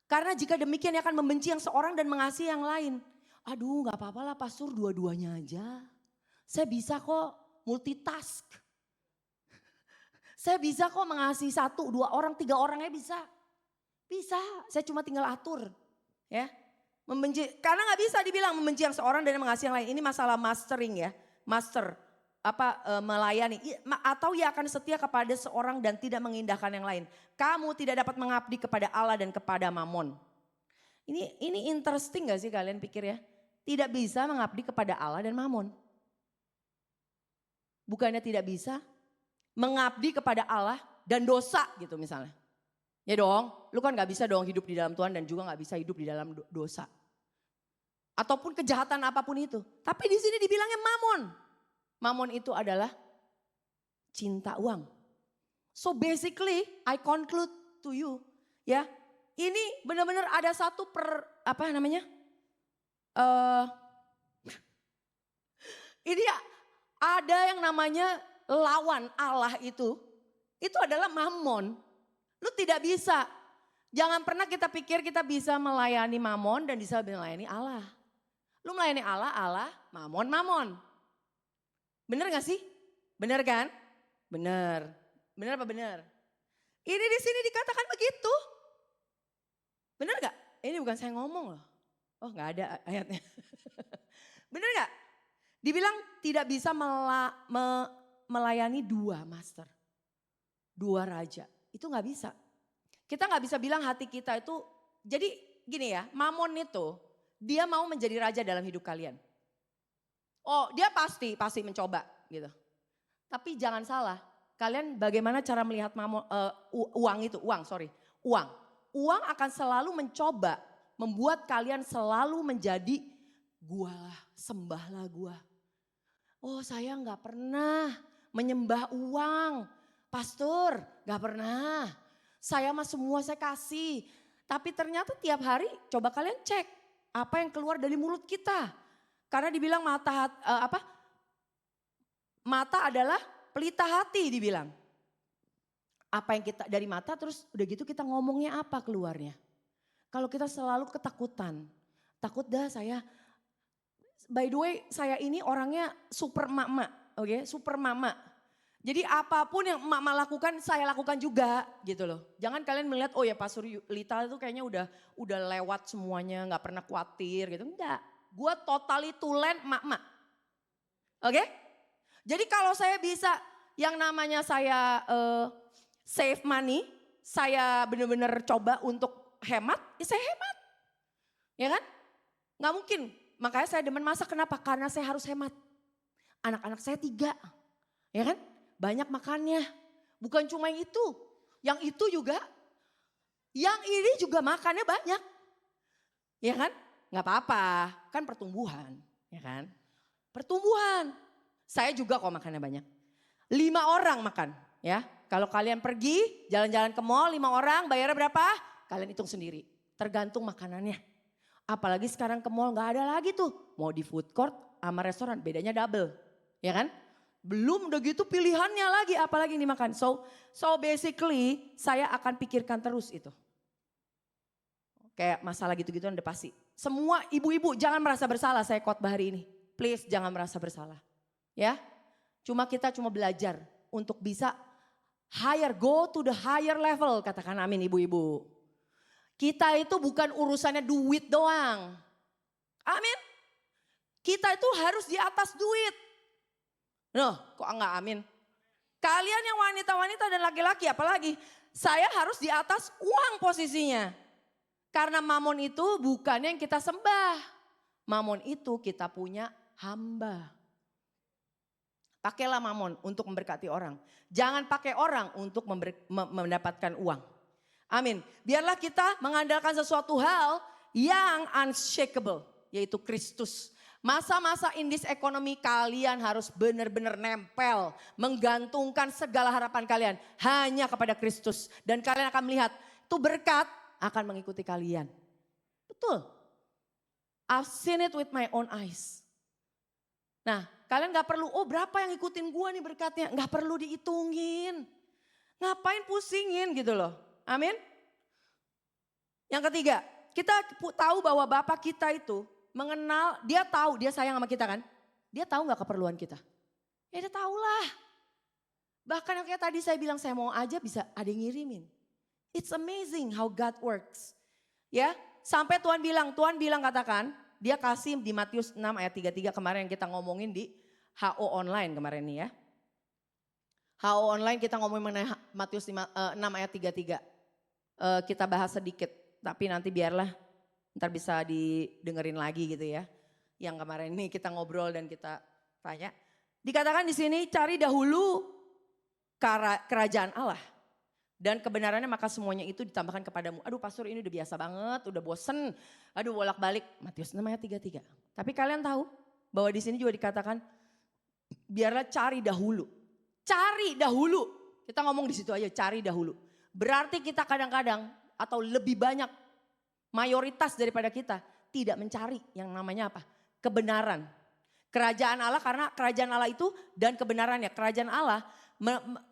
Karena jika demikian dia akan membenci yang seorang dan mengasihi yang lain. Aduh gak apa-apa lah pastor dua-duanya aja. Saya bisa kok multitask. Saya bisa kok mengasihi satu, dua orang, tiga orangnya bisa. Bisa, saya cuma tinggal atur. Ya, membenci, karena gak bisa dibilang membenci yang seorang dan mengasihi yang lain. Ini masalah mastering ya, master. Melayani. Atau ia akan setia kepada seorang dan tidak mengindahkan yang lain. Kamu tidak dapat mengabdi kepada Allah dan kepada Mamon. Ini interesting gak sih kalian pikir ya? Tidak bisa mengabdi kepada Allah dan Mamon. Bukannya tidak bisa mengabdi kepada Allah dan dosa gitu misalnya. Ya dong, lu kan gak bisa dong hidup di dalam Tuhan dan juga gak bisa hidup di dalam dosa. Ataupun kejahatan apapun itu. Tapi di sini dibilangnya Mamon. Mamon itu adalah cinta uang. So basically I conclude to you ya. Ini benar-benar ada satu ini ada yang namanya lawan Allah itu adalah Mamon. Lu tidak bisa. Jangan pernah kita pikir kita bisa melayani Mamon dan bisa melayani Allah. Lu melayani Allah, Allah, Mamon. Bener gak sih? Bener kan? Bener. Bener apa bener? Ini di sini dikatakan begitu. Bener gak? Ini bukan saya ngomong loh. Oh gak ada ayatnya. Bener gak? Dibilang tidak bisa melayani dua master. Dua raja. Itu gak bisa. Kita gak bisa bilang hati kita itu. Jadi gini ya, Mamon itu dia mau menjadi raja dalam hidup kalian. Oh dia pasti mencoba gitu. Tapi jangan salah, kalian bagaimana cara melihat uang. Uang akan selalu mencoba membuat kalian selalu menjadi gualah, sembahlah gua. Oh saya gak pernah menyembah uang, pastor gak pernah. Saya mah semua saya kasih. Tapi ternyata tiap hari coba kalian cek apa yang keluar dari mulut kita. Karena dibilang mata adalah pelita hati dibilang. Apa yang kita dari mata terus udah gitu kita ngomongnya apa keluarnya. Kalau kita selalu ketakutan. Takut dah saya. By the way saya ini orangnya super mama. Oke, super mama. Jadi apapun yang mama lakukan saya lakukan juga gitu loh. Jangan kalian melihat oh ya Pastor Lita itu kayaknya udah lewat semuanya gak pernah khawatir gitu. Enggak. Gue totally tulen emak-emak. Oke? Jadi kalau saya bisa yang namanya saya save money, saya benar-benar coba untuk hemat, ya saya hemat. Ya kan? Gak mungkin. Makanya saya demen masak, kenapa? Karena saya harus hemat. Anak-anak saya 3. Ya kan? Banyak makannya. Bukan cuma yang itu. Yang itu juga. Yang ini juga makannya banyak. Ya kan? Gak apa-apa, kan pertumbuhan, ya kan? Pertumbuhan. Saya juga kok makannya banyak. 5 orang makan, ya. Kalau kalian pergi jalan-jalan ke mall 5 orang bayarnya berapa? Kalian hitung sendiri, tergantung makanannya. Apalagi sekarang ke mall gak ada lagi tuh. Mau di food court sama restoran bedanya double, ya kan? Belum udah gitu pilihannya lagi apalagi yang dimakan. So basically saya akan pikirkan terus itu. Kayak masalah gitu-gitu udah pasti. Semua ibu-ibu jangan merasa bersalah saya khotbah hari ini. Please jangan merasa bersalah. Ya, kita cuma belajar untuk bisa go to the higher level. Katakan amin ibu-ibu. Kita itu bukan urusannya duit doang. Amin. Kita itu harus di atas duit. Loh kok enggak amin? Kalian yang wanita-wanita dan laki-laki apalagi. Saya harus di atas uang posisinya. Karena Mamon itu bukan yang kita sembah. Mamon itu kita punya hamba. Pakailah mamon untuk memberkati orang. Jangan pakai orang untuk mendapatkan uang. Amin. Biarlah kita mengandalkan sesuatu hal yang unshakable, yaitu Kristus. Masa-masa in this economy kalian harus benar-benar nempel, menggantungkan segala harapan kalian hanya kepada Kristus. Dan kalian akan melihat itu berkat akan mengikuti kalian. Betul. I've seen it with my own eyes. Nah, kalian gak perlu, oh berapa yang ikutin gua nih berkatnya. Gak perlu dihitungin. Ngapain pusingin gitu loh. Amin. Yang ketiga, kita tahu bahwa Bapak kita itu mengenal, dia tahu, dia sayang sama kita kan. Dia tahu gak keperluan kita? Ya dia tahu lah. Bahkan yang kayak tadi saya bilang saya mau aja bisa ada yang ngirimin. It's amazing how God works. Ya, sampai Tuhan bilang katakan, dia kasih di Matius 6 ayat 33 kemarin yang kita ngomongin di HO online kemarin nih ya. HO online kita ngomongin mengenai Matius 6 ayat 33. Kita bahas sedikit, tapi nanti biarlah ntar bisa didengerin lagi gitu ya. Yang kemarin ini kita ngobrol dan kita tanya. Dikatakan di sini cari dahulu kerajaan Allah. Dan kebenarannya maka semuanya itu ditambahkan kepadamu. Aduh pastor ini udah biasa banget, udah bosen. Aduh bolak-balik. Matius 6 ayat 33. Tapi kalian tahu bahwa di sini juga dikatakan biarlah cari dahulu. Cari dahulu. Kita ngomong di situ aja cari dahulu. Berarti kita kadang-kadang atau lebih banyak mayoritas daripada kita tidak mencari yang namanya apa? Kebenaran. Kerajaan Allah karena kerajaan Allah itu dan kebenarannya. Kerajaan Allah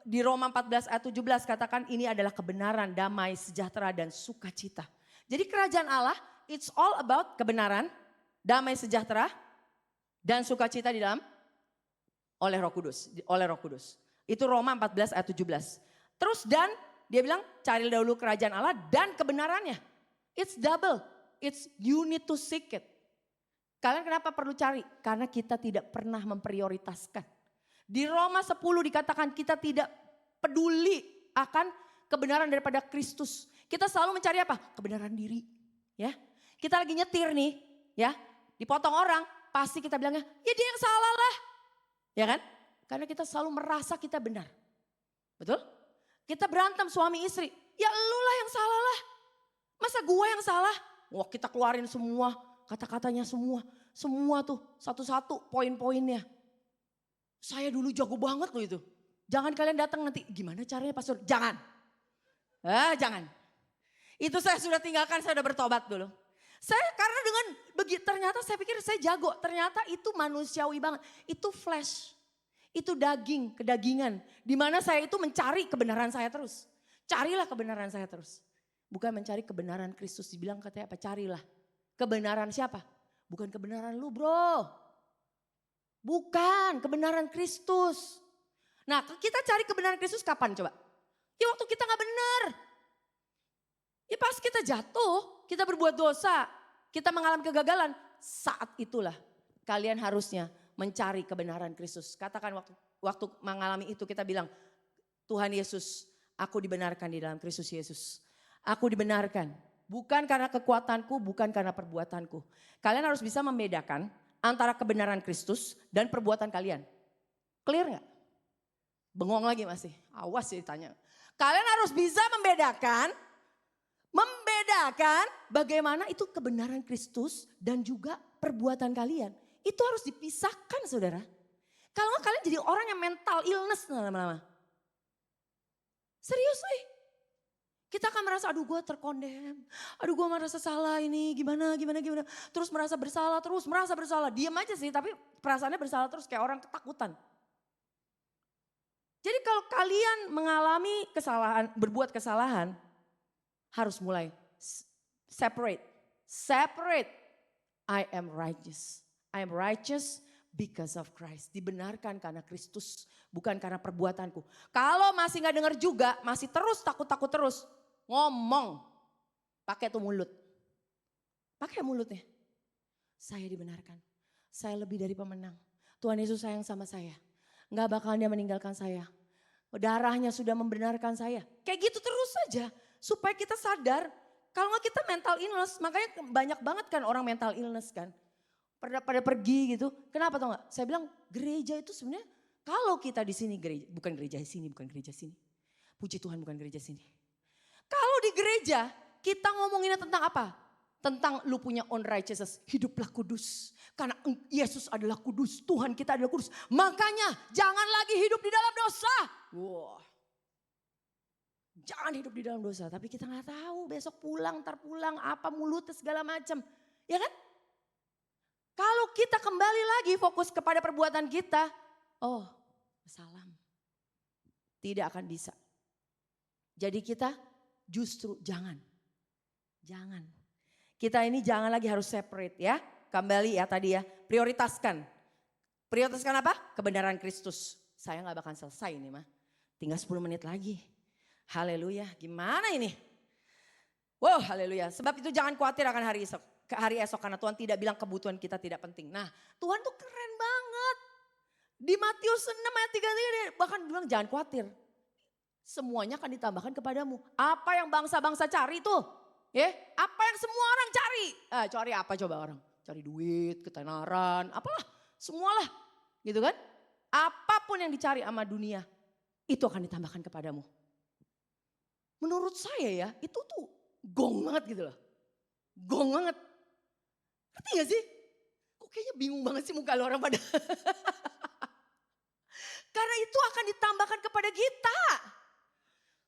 di Roma 14 ayat 17 katakan ini adalah kebenaran, damai, sejahtera dan sukacita. Jadi kerajaan Allah it's all about kebenaran, damai, sejahtera dan sukacita di dalam oleh Roh Kudus. Itu Roma 14 ayat 17. Terus dan dia bilang cari dahulu kerajaan Allah dan kebenarannya. It's double. It's you need to seek it. Kalian kenapa perlu cari? Karena kita tidak pernah memprioritaskan. Di Roma 10 dikatakan kita tidak peduli akan kebenaran daripada Kristus. Kita selalu mencari apa? Kebenaran diri. Ya, kita lagi nyetir nih, ya, dipotong orang, pasti kita bilangnya, ya dia yang salah lah. Ya kan? Karena kita selalu merasa kita benar. Betul? Kita berantem suami istri, ya lu lah yang salah lah. Masa gua yang salah? Wah kita keluarin semua kata-katanya semua tuh satu-satu poin-poinnya. Saya dulu jago banget loh itu. Jangan kalian datang nanti, gimana caranya pastor? Jangan. Jangan. Itu saya sudah tinggalkan, saya sudah bertobat dulu. Saya karena dengan begitu ternyata saya pikir saya jago. Ternyata itu manusiawi banget. Itu flesh. Itu daging, kedagingan. Dimana saya itu mencari kebenaran saya terus. Carilah kebenaran saya terus. Bukan mencari kebenaran Kristus. Dibilang katanya apa? Carilah. Kebenaran siapa? Bukan kebenaran lu bro. Bukan kebenaran Kristus. Nah kita cari kebenaran Kristus kapan coba? Ya waktu kita gak benar. Ya pas kita jatuh, kita berbuat dosa, kita mengalami kegagalan. Saat itulah kalian harusnya mencari kebenaran Kristus. Katakan waktu mengalami itu kita bilang, Tuhan Yesus, aku dibenarkan di dalam Kristus Yesus. Aku dibenarkan, bukan karena kekuatanku, bukan karena perbuatanku. Kalian harus bisa membedakan antara kebenaran Kristus dan perbuatan kalian. Clear gak? Bengong lagi masih, awas ya ditanya. Kalian harus bisa membedakan bagaimana itu kebenaran Kristus dan juga perbuatan kalian. Itu harus dipisahkan saudara. Kalau nggak kalian jadi orang yang mental illness lama-lama. Serius Kita akan merasa aduh gue terkondem. Aduh gue merasa salah ini gimana. Terus merasa bersalah. Diam aja sih tapi perasaannya bersalah terus kayak orang ketakutan. Jadi kalau kalian mengalami kesalahan, berbuat kesalahan. Harus mulai separate. I am righteous. I am righteous because of Christ. Dibenarkan karena Kristus, bukan karena perbuatanku. Kalau masih gak dengar juga, masih terus takut terus. Ngomong, pakai tuh mulut. Pakai mulutnya. Saya dibenarkan. Saya lebih dari pemenang. Tuhan Yesus sayang sama saya. Gak bakal dia meninggalkan saya. Darahnya sudah membenarkan saya. Kayak gitu terus saja. Supaya kita sadar, kalau gak kita mental illness, makanya banyak banget kan orang mental illness kan. pada pergi gitu. Kenapa tau gak? Saya bilang gereja itu sebenarnya kalau kita di sini gereja, bukan gereja sini, bukan gereja sini. Puji Tuhan bukan gereja sini. Kalau di gereja kita ngomonginnya tentang apa? Tentang lu punya own righteousness, hiduplah kudus. Karena Yesus adalah kudus, Tuhan kita adalah kudus. Makanya jangan lagi hidup di dalam dosa. Wah. Jangan hidup di dalam dosa, tapi kita nggak tahu besok pulang, ntar pulang, apa mulutnya segala macam. Ya kan? Kalau kita kembali lagi fokus kepada perbuatan kita, oh salam. Tidak akan bisa. Jadi kita justru jangan. Kita ini jangan lagi harus separate ya. Kembali ya tadi ya, prioritaskan. Prioritaskan apa? Kebenaran Kristus. Saya gak bakal selesai ini mah. Tinggal 10 menit lagi. Haleluya, gimana ini? Wow, haleluya. Sebab itu jangan khawatir akan hari esok karena Tuhan tidak bilang kebutuhan kita tidak penting. Nah, Tuhan tuh keren banget. Di Matius 6 ayat 3 bahkan bilang jangan khawatir. Semuanya akan ditambahkan kepadamu. Apa yang bangsa-bangsa cari tuh? Ya, apa yang semua orang cari? Cari apa coba orang? Cari duit, ketenaran, apalah, semualah. Gitu kan? Apapun yang dicari sama dunia, itu akan ditambahkan kepadamu. Menurut saya ya, itu tuh gong banget gitu loh. Gong banget. Ngerti gak sih? Kok kayaknya bingung banget sih muka lo orang pada. Karena itu akan ditambahkan kepada kita.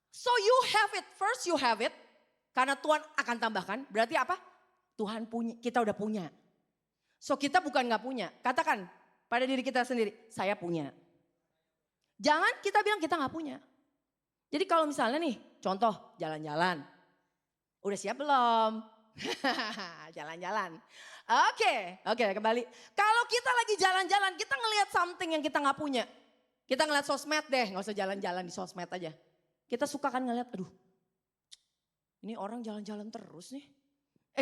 So you have it, first you have it. Karena Tuhan akan tambahkan, berarti apa? Tuhan punya, kita udah punya. So kita bukan gak punya, katakan pada diri kita sendiri, saya punya. Jangan kita bilang kita gak punya. Jadi kalau misalnya nih, contoh jalan-jalan. Udah siap belum? Jalan-jalan. Oke, kembali. Kalau kita lagi jalan-jalan, kita ngelihat something yang kita gak punya. Kita ngeliat sosmed deh, gak usah jalan-jalan di sosmed aja. Kita suka kan ngeliat, aduh ini orang jalan-jalan terus nih.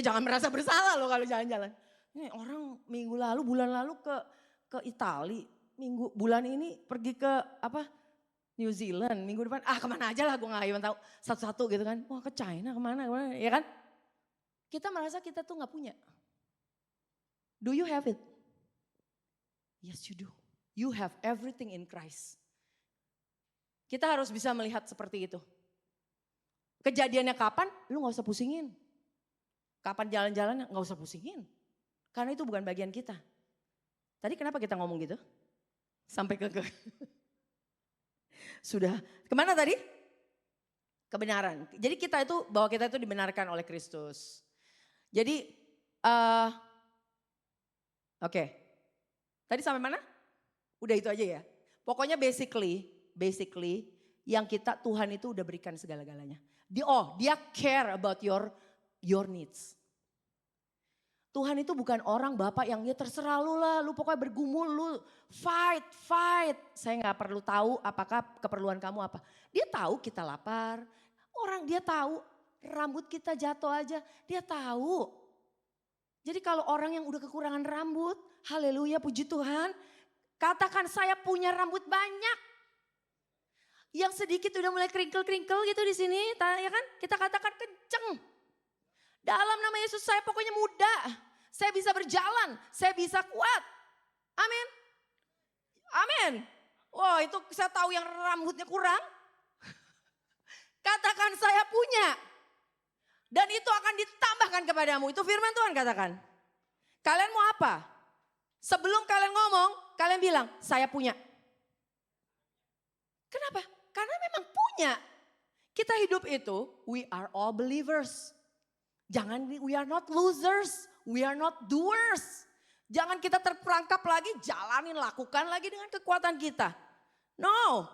Jangan merasa bersalah loh kalau jalan-jalan. Ini orang minggu lalu, bulan lalu ke Itali. Bulan ini pergi ke apa? New Zealand. Minggu depan, kemana aja lah gue gak even tahu. Satu-satu gitu kan. Wah ke China kemana, ya kan. Kita merasa kita tuh gak punya. Do you have it? Yes you do. You have everything in Christ. Kita harus bisa melihat seperti itu. Kejadiannya kapan? Lu gak usah pusingin. Kapan jalan-jalan gak usah pusingin. Karena itu bukan bagian kita. Tadi kenapa kita ngomong gitu? Sampai ke sudah. Kemana tadi? Kebenaran. Jadi kita itu, bahwa kita itu dibenarkan oleh Kristus. Jadi, oke. Tadi sampai mana? Udah itu aja ya. Pokoknya basically yang kita Tuhan itu udah berikan segala-galanya. Dia care about your needs. Tuhan itu bukan orang bapak yang ya terserah lu lah, lu pokoknya bergumul, lu fight. Saya gak perlu tahu apakah keperluan kamu apa. Dia tahu kita lapar, dia tahu rambut kita jatuh aja, dia tahu. Jadi kalau orang yang udah kekurangan rambut, haleluya puji Tuhan, katakan saya punya rambut banyak. Yang sedikit udah mulai kringkel-kringkel gitu di sini, ya kan? Kita katakan kenceng. Dalam nama Yesus saya pokoknya muda. Saya bisa berjalan, saya bisa kuat. Amin. Amin. Wah itu saya tahu yang rambutnya kurang. Katakan saya punya. Dan itu akan ditambahkan kepadamu. Itu firman Tuhan katakan. Kalian mau apa? Sebelum kalian ngomong, kalian bilang saya punya. Kenapa? Karena memang punya. Kita hidup itu, we are all believers. We are not losers, we are not doers. Jangan kita terperangkap lagi, jalanin, lakukan lagi dengan kekuatan kita. No.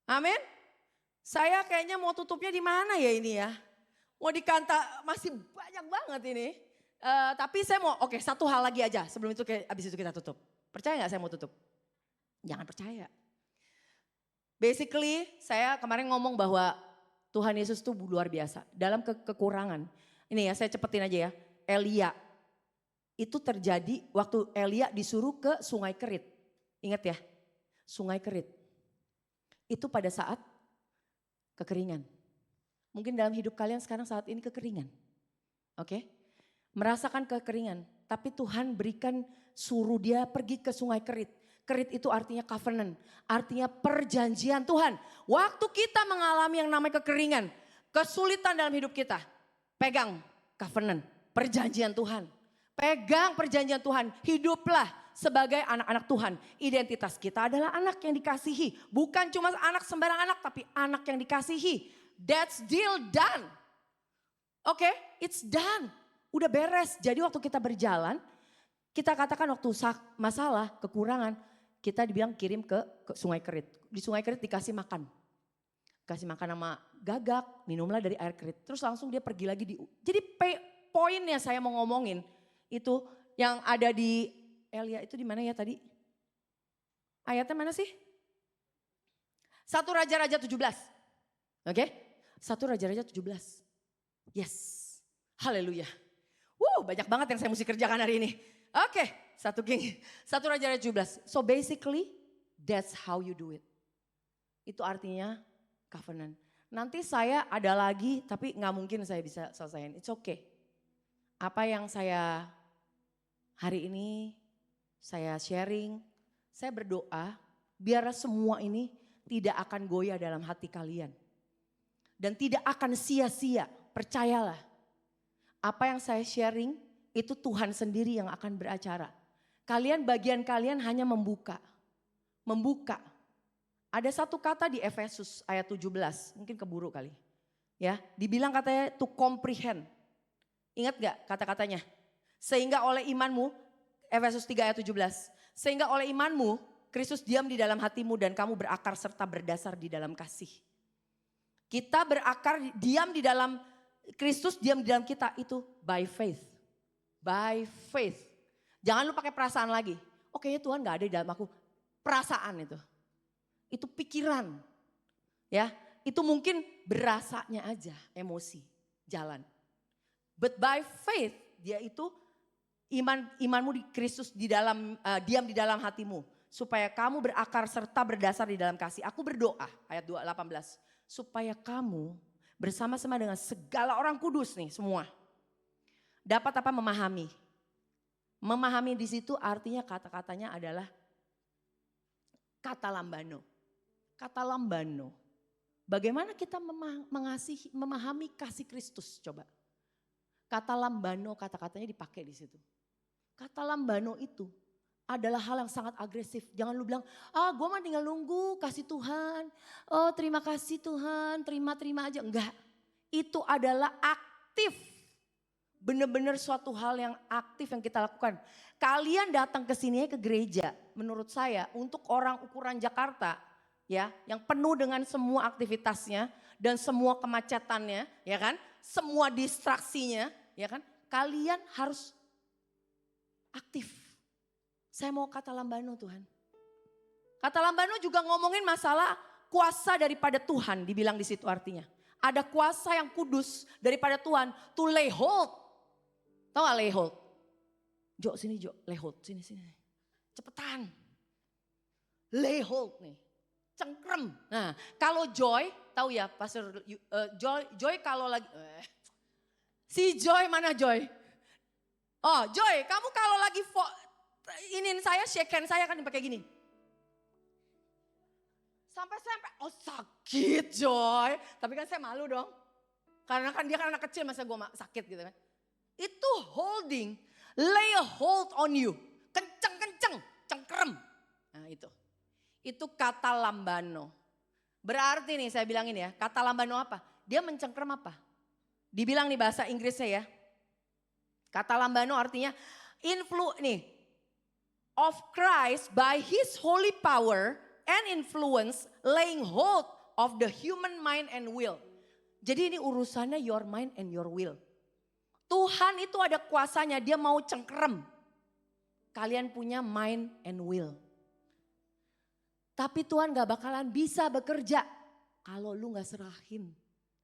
Amin. Saya kayaknya mau tutupnya di mana ya ini ya. Mau dikanta, masih banyak banget ini. Tapi saya mau, satu hal lagi aja sebelum itu habis itu kita tutup. Percaya gak saya mau tutup? Jangan percaya. Basically saya kemarin ngomong bahwa Tuhan Yesus itu luar biasa. Dalam kekurangan. Ini ya saya cepetin aja ya. Elia. Itu terjadi waktu Elia disuruh ke Sungai Kerit. Ingat ya. Sungai Kerit. Itu pada saat kekeringan. Mungkin dalam hidup kalian sekarang saat ini kekeringan. Oke. merasakan kekeringan. Tapi Tuhan berikan suruh dia pergi ke sungai Kerit. Kerit itu artinya covenant, artinya perjanjian Tuhan. Waktu kita mengalami yang namanya kekeringan, kesulitan dalam hidup kita, pegang covenant, perjanjian Tuhan. Pegang perjanjian Tuhan, hiduplah sebagai anak-anak Tuhan. Identitas kita adalah anak yang dikasihi. Bukan cuma anak sembarang anak, tapi anak yang dikasihi. That's deal done. Oke, it's done. Udah beres. Jadi waktu kita berjalan, kita katakan waktu masalah, kekurangan, kita dibilang kirim ke Sungai Kerit. Di Sungai Kerit dikasih makan. Kasih makan sama gagak, minumlah dari air kerit. Terus langsung dia pergi lagi. Jadi poin yang saya mau ngomongin itu yang ada di Elia itu di mana ya tadi? Ayatnya mana sih? 1 Raja-Raja 17. Oke? 1 Raja-Raja 17. Yes. Haleluya. Banyak banget yang saya mesti kerjakan hari ini. Oke, 1 King. 1 Raja-Raja 17. So basically that's how you do it. Itu artinya covenant. Nanti saya ada lagi tapi gak mungkin saya bisa selesaiin. It's okay. Apa yang saya hari ini saya sharing, saya berdoa biar semua ini tidak akan goyah dalam hati kalian. Dan tidak akan sia-sia, percayalah. Apa yang saya sharing itu Tuhan sendiri yang akan beracara. Bagian kalian hanya membuka. Membuka. Ada satu kata di Efesus ayat 17, mungkin keburu kali. Ya, dibilang katanya to comprehend. Ingat gak kata-katanya? Sehingga oleh imanmu, Efesus 3 ayat 17. Sehingga oleh imanmu, Kristus diam di dalam hatimu dan kamu berakar serta berdasar di dalam kasih. Kita berakar, diam di dalam, Kristus diam di dalam kita itu by faith. By faith. Jangan lu pakai perasaan lagi. Oh kayaknya Tuhan gak ada di dalam aku. Perasaan itu. Itu pikiran. Ya, itu mungkin berasanya aja, emosi, jalan. But by faith, dia itu imanmu di Kristus di dalam diam di dalam hatimu supaya kamu berakar serta berdasar di dalam kasih. Aku berdoa ayat 18 supaya kamu bersama-sama dengan segala orang kudus nih semua dapat apa memahami. Memahami di situ artinya kata-katanya adalah kata lambano. Kata lambano. Bagaimana kita memahami kasih Kristus coba. Kata lambano kata-katanya dipakai di situ. Kata lambano itu adalah hal yang sangat agresif. Jangan lu bilang, gue mah tinggal nunggu kasih Tuhan. Oh terima kasih Tuhan, terima-terima aja. Enggak, itu adalah aktif. Benar-benar suatu hal yang aktif yang kita lakukan. Kalian datang ke sini ke gereja, menurut saya untuk orang ukuran Jakarta, ya, yang penuh dengan semua aktivitasnya dan semua kemacetannya, ya kan, semua distraksinya, ya kan, kalian harus aktif. Saya mau kata lambano Tuhan. Kata lambano juga ngomongin masalah kuasa daripada Tuhan, dibilang di situ artinya. Ada kuasa yang kudus daripada Tuhan to lay hold. Tahu gak lay hold? Jo sini Jo, lay hold sini. Cepetan. Lay hold nih. Cengkrem. Nah, kalau Joy, tahu ya Pastor Joy kalau lagi si Joy mana Joy? Oh, Joy, kamu kalau lagi inin saya, shake hand saya kan dipakai gini. Sampai oh sakit Joy. Tapi kan saya malu dong. Karena kan dia kan anak kecil masa gue sakit gitu kan. Itu holding, lay a hold on you. Kenceng, cengkrem. Nah itu. Itu kata lambano. Berarti nih saya bilangin ya, kata lambano apa? Dia mencengkrem apa? Dibilang nih bahasa Inggrisnya ya. Kata lambano artinya of Christ by his holy power and influence laying hold of the human mind and will. Jadi ini urusannya your mind and your will. Tuhan itu ada kuasanya, dia mau cengkrem. Kalian punya mind and will. Tapi Tuhan gak bakalan bisa bekerja kalau lu gak serahin.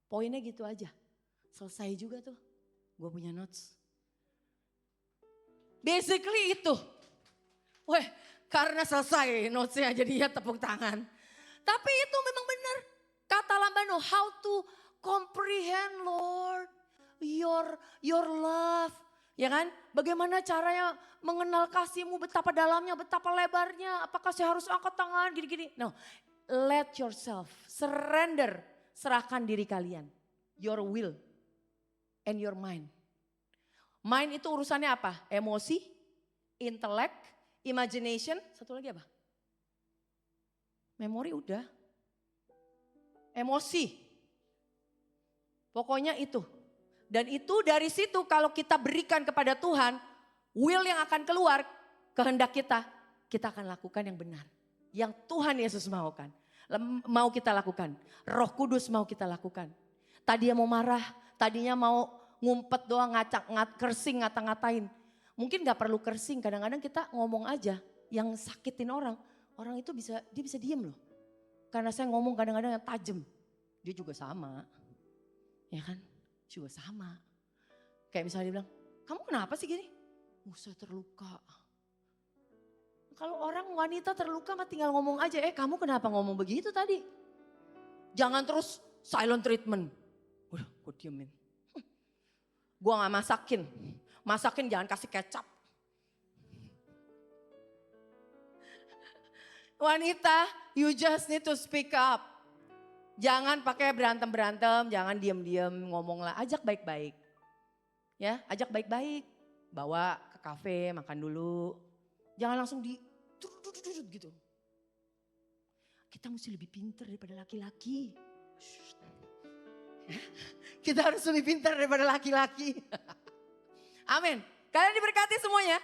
Poinnya gitu aja. Selesai juga tuh. Gue punya notes. Basically itu. Weh, karena selesai notesnya jadinya tepuk tangan. Tapi itu memang benar. Kata lambano, how to comprehend Lord. Your love. Ya kan? Bagaimana caranya mengenal kasih-Mu, betapa dalamnya, betapa lebarnya. Apakah saya harus angkat tangan gini-gini? No, let yourself surrender, serahkan diri kalian. Your will and your mind. Mind itu urusannya apa? Emosi, intellect, imagination, satu lagi apa? Memori udah. Emosi. Pokoknya itu. Dan itu dari situ kalau kita berikan kepada Tuhan, will yang akan keluar, kehendak kita akan lakukan yang benar. Yang Tuhan Yesus maukan. Mau kita lakukan. Roh Kudus mau kita lakukan. Tadinya mau marah, tadinya mau ngumpet doang, kersing, ngata-ngatain. Mungkin gak perlu kersing, kadang-kadang kita ngomong aja yang sakitin orang. Orang itu dia bisa diem loh. Karena saya ngomong kadang-kadang yang tajam. Dia juga sama. Ya kan? Juga sama. Kayak misalnya dia bilang, kamu kenapa sih gini? Saya terluka. Kalau orang wanita terluka mah tinggal ngomong aja, kamu kenapa ngomong begitu tadi? Jangan terus silent treatment. Udah, gue diemin. Gue gak masakin. Masakin jangan kasih kecap. Wanita, you just need to speak up. Jangan pakai berantem-berantem, jangan diem-diem, ngomonglah, ajak baik-baik. Ya, ajak baik-baik. Bawa ke kafe, makan dulu. Jangan langsung gitu. Kita mesti lebih pintar daripada laki-laki. Kita harus lebih pintar daripada laki-laki. Amin. Kalian diberkati semuanya.